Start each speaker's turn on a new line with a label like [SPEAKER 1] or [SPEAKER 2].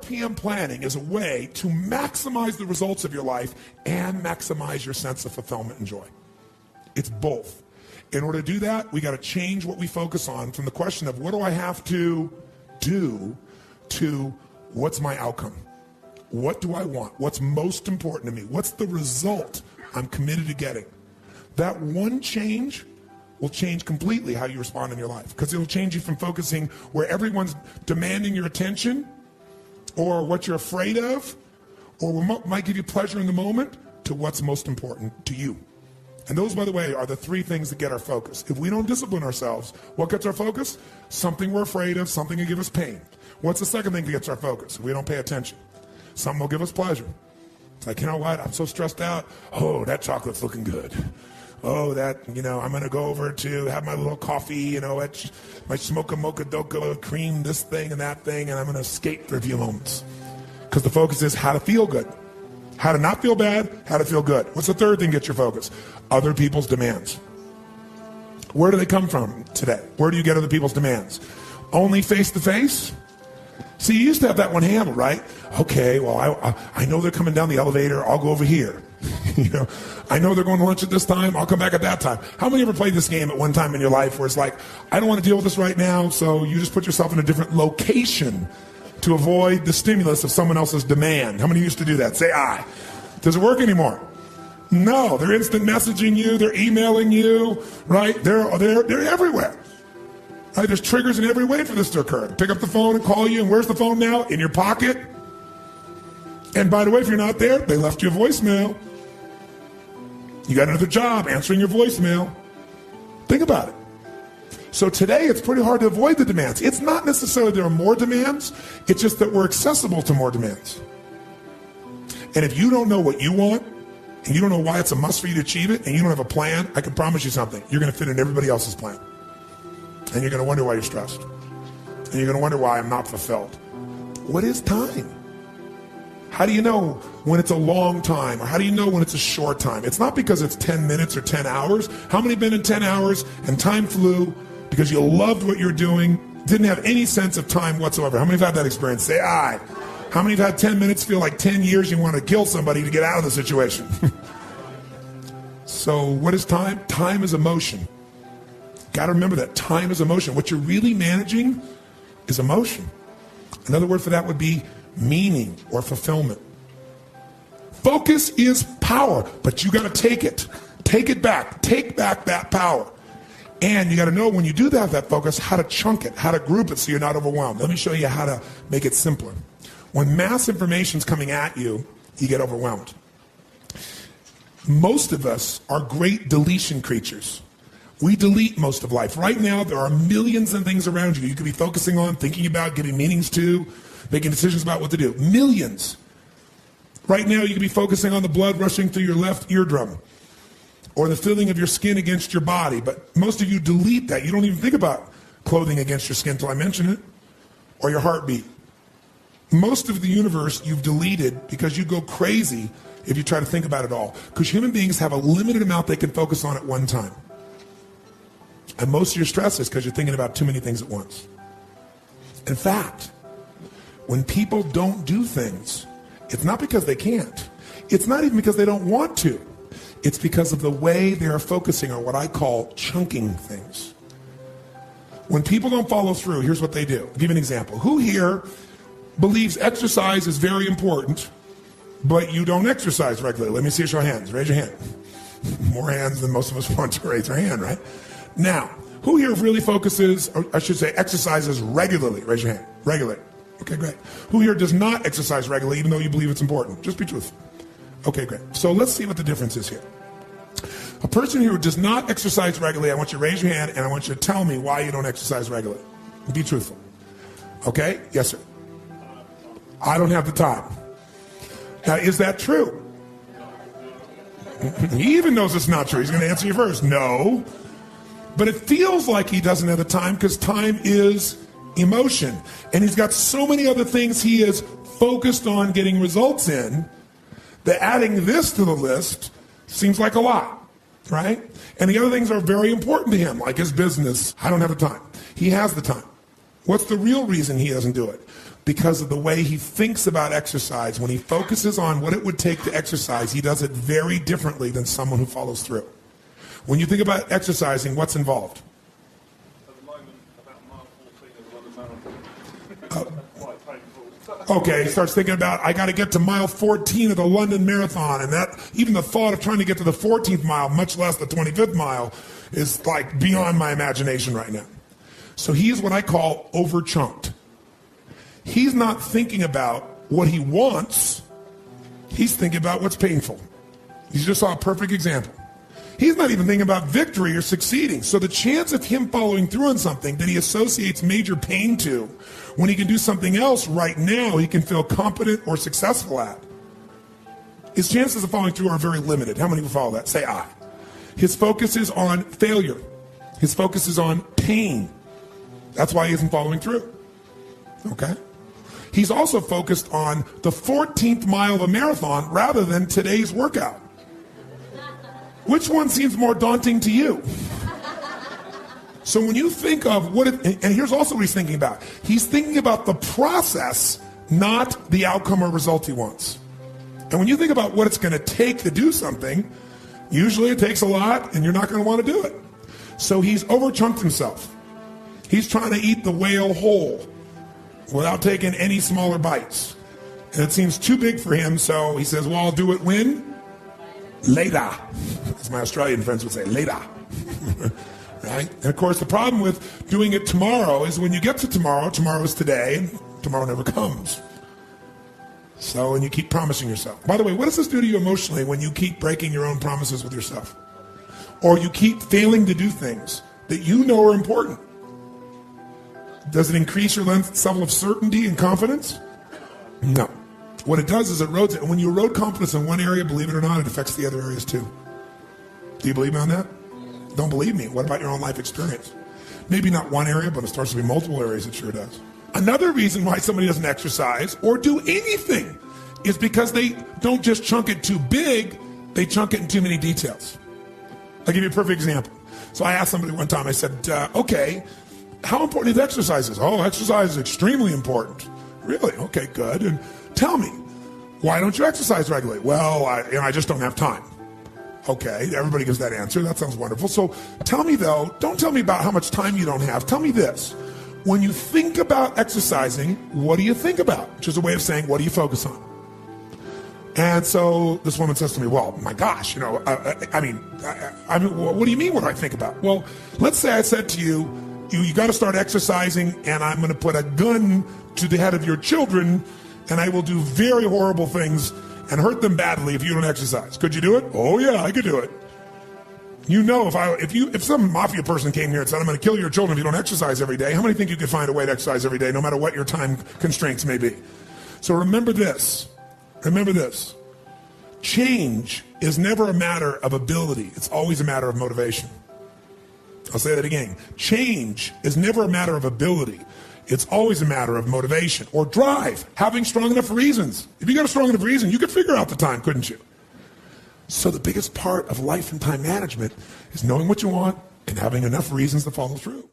[SPEAKER 1] PM planning is a way to maximize the results of your life and maximize your sense of fulfillment and joy. It's both. In order to do that, we got to change what we focus on from the question of what do I have to do to what's my outcome? What do I want? What's most important to me? What's the result I'm committed to getting? That one change will change completely how you respond in your life, because it'll change you from focusing where everyone's demanding your attention or what you're afraid of or what might give you pleasure in the moment to what's most important to you. And those, by the way, are the three things that get our focus. If we don't discipline ourselves, what gets our focus? Something we're afraid of, something will give us pain. What's the second thing that gets our focus? If we don't pay attention. Something will give us pleasure. It's like, you know what, I'm so stressed out. Oh, that chocolate's looking good. Oh, that, I'm going to go over to have my little coffee, my smocha mocha doka cream, this thing and that thing, and I'm going to skate for a few moments. Because the focus is how to feel good. How to not feel bad, how to feel good. What's the third thing that gets your focus? Other people's demands. Where do they come from today? Where do you get other people's demands? Only face-to-face? See, you used to have that one handled, right? Okay, well, I know they're coming down the elevator. I'll go over here. I know they're going to lunch at this time. I'll come back at that time. How many ever played this game at one time in your life where it's like, I don't want to deal with this right now, so you just put yourself in a different location to avoid the stimulus of someone else's demand? How many used to do that? Say aye. Does it work anymore? No, they're instant messaging you. They're emailing you, right? They're everywhere. Right? There's triggers in every way for this to occur. Pick up the phone and call you, and where's the phone now? In your pocket. And by the way, if you're not there, they left you a voicemail. You got another job answering your voicemail. Think about it. So today, it's pretty hard to avoid the demands. It's not necessarily there are more demands. It's just that we're accessible to more demands. And if you don't know what you want, and you don't know why it's a must for you to achieve it, and you don't have a plan, I can promise you something. You're going to fit in everybody else's plan. And you're going to wonder why you're stressed. And you're going to wonder why I'm not fulfilled. What is time? How do you know when it's a long time? Or how do you know when it's a short time? It's not because it's 10 minutes or 10 hours. How many have been in 10 hours and time flew because you loved what you're doing, didn't have any sense of time whatsoever? How many have had that experience? Say aye. How many have had 10 minutes feel like 10 years you want to kill somebody to get out of the situation? So what is time? Time is emotion. Got to remember that time is emotion. What you're really managing is emotion. Another word for that would be meaning or fulfillment. Focus is power, but you got to take it. Take it back. Take back that power. And you got to know when you do that focus, how to chunk it, how to group it so you're not overwhelmed. Let me show you how to make it simpler. When mass information's coming at you, you get overwhelmed. Most of us are great deletion creatures. We delete most of life. Right now, there are millions of things around you could be focusing on, thinking about, giving meanings to, making decisions about what to do. Millions. Right now, you could be focusing on the blood rushing through your left eardrum or the feeling of your skin against your body. But most of you delete that. You don't even think about clothing against your skin until I mention it, or your heartbeat. Most of the universe you've deleted because you go crazy if you try to think about it all. Because human beings have a limited amount they can focus on at one time. And most of your stress is because you're thinking about too many things at once. In fact, when people don't do things, it's not because they can't. It's not even because they don't want to. It's because of the way they are focusing on what I call chunking things. When people don't follow through, here's what they do. I'll give you an example. Who here believes exercise is very important, but you don't exercise regularly? Let me see a show of hands. Raise your hand. More hands than most of us want to raise our hand, right? Now, who here really focuses, or I should say exercises regularly? Raise your hand. Regularly. Okay, great. Who here does not exercise regularly even though you believe it's important? Just be truthful. Okay, great. So let's see what the difference is here. A person who does not exercise regularly, I want you to raise your hand and I want you to tell me why you don't exercise regularly. Be truthful. Okay? Yes, sir. I don't have the time. Now, is that true? He even knows it's not true. He's going to answer you first. No. But it feels like he doesn't have the time because time is emotion. And he's got so many other things he is focused on getting results in that adding this to the list seems like a lot, right? And the other things are very important to him, like his business. I don't have the time. He has the time. What's the real reason he doesn't do it? Because of the way he thinks about exercise. When he focuses on what it would take to exercise, he does it very differently than someone who follows through. When you think about exercising, what's involved?
[SPEAKER 2] At the moment, about mile 14 of the London Marathon. Quite painful.
[SPEAKER 1] Okay, he starts thinking about, I got to get to mile 14 of the London Marathon, and that even the thought of trying to get to the 14th mile, much less the 25th mile, is like beyond my imagination right now. So he is what I call over-chunked. He's not thinking about what he wants. He's thinking about what's painful. You just saw a perfect example. He's not even thinking about victory or succeeding. So the chance of him following through on something that he associates major pain to, when he can do something else right now he can feel competent or successful at, his chances of following through are very limited. How many will follow that? Say aye. His focus is on failure. His focus is on pain. That's why he isn't following through. Okay? He's also focused on the 14th mile of a marathon rather than today's workout. Which one seems more daunting to you? So when you think of and here's also what he's thinking about. He's thinking about the process, not the outcome or result he wants. And when you think about what it's going to take to do something, usually it takes a lot and you're not going to want to do it. So he's overchunked himself. He's trying to eat the whale whole without taking any smaller bites. And it seems too big for him, so he says, well, I'll do it when? Later. As my Australian friends would say, later. Right? And of course, the problem with doing it tomorrow is when you get to tomorrow, tomorrow is today, and tomorrow never comes. So, and you keep promising yourself. By the way, what does this do to you emotionally when you keep breaking your own promises with yourself? Or you keep failing to do things that you know are important? Does it increase your level of certainty and confidence? No. What it does is it erodes it. And when you erode confidence in one area, believe it or not, it affects the other areas too. Do you believe me on that? Don't believe me. What about your own life experience? Maybe not one area, but it starts to be multiple areas. It sure does. Another reason why somebody doesn't exercise or do anything is because they don't just chunk it too big, they chunk it in too many details. I'll give you a perfect example. So I asked somebody one time, I said, okay, how important is exercise? Oh, exercise is extremely important. Really? Okay, good. And tell me, why don't you exercise regularly? Well, I just don't have time. Okay, everybody gives that answer. That sounds wonderful. So tell me though, don't tell me about how much time you don't have. Tell me this. When you think about exercising, what do you think about? Which is a way of saying, what do you focus on? And so this woman says to me, well, my gosh, what do you mean what do I think about? Well, let's say I said to you, you got to start exercising, and I'm going to put a gun to the head of your children, and I will do very horrible things and hurt them badly if you don't exercise. Could you do it? Oh yeah, I could do it. You know, if some mafia person came here and said, I'm going to kill your children if you don't exercise every day, how many think you could find a way to exercise every day, no matter what your time constraints may be? So remember this. Remember this. Change is never a matter of ability. It's always a matter of motivation. I'll say that again. Change is never a matter of ability. It's always a matter of motivation or drive, having strong enough reasons. If you got a strong enough reason, you could figure out the time, couldn't you? So the biggest part of life and time management is knowing what you want and having enough reasons to follow through.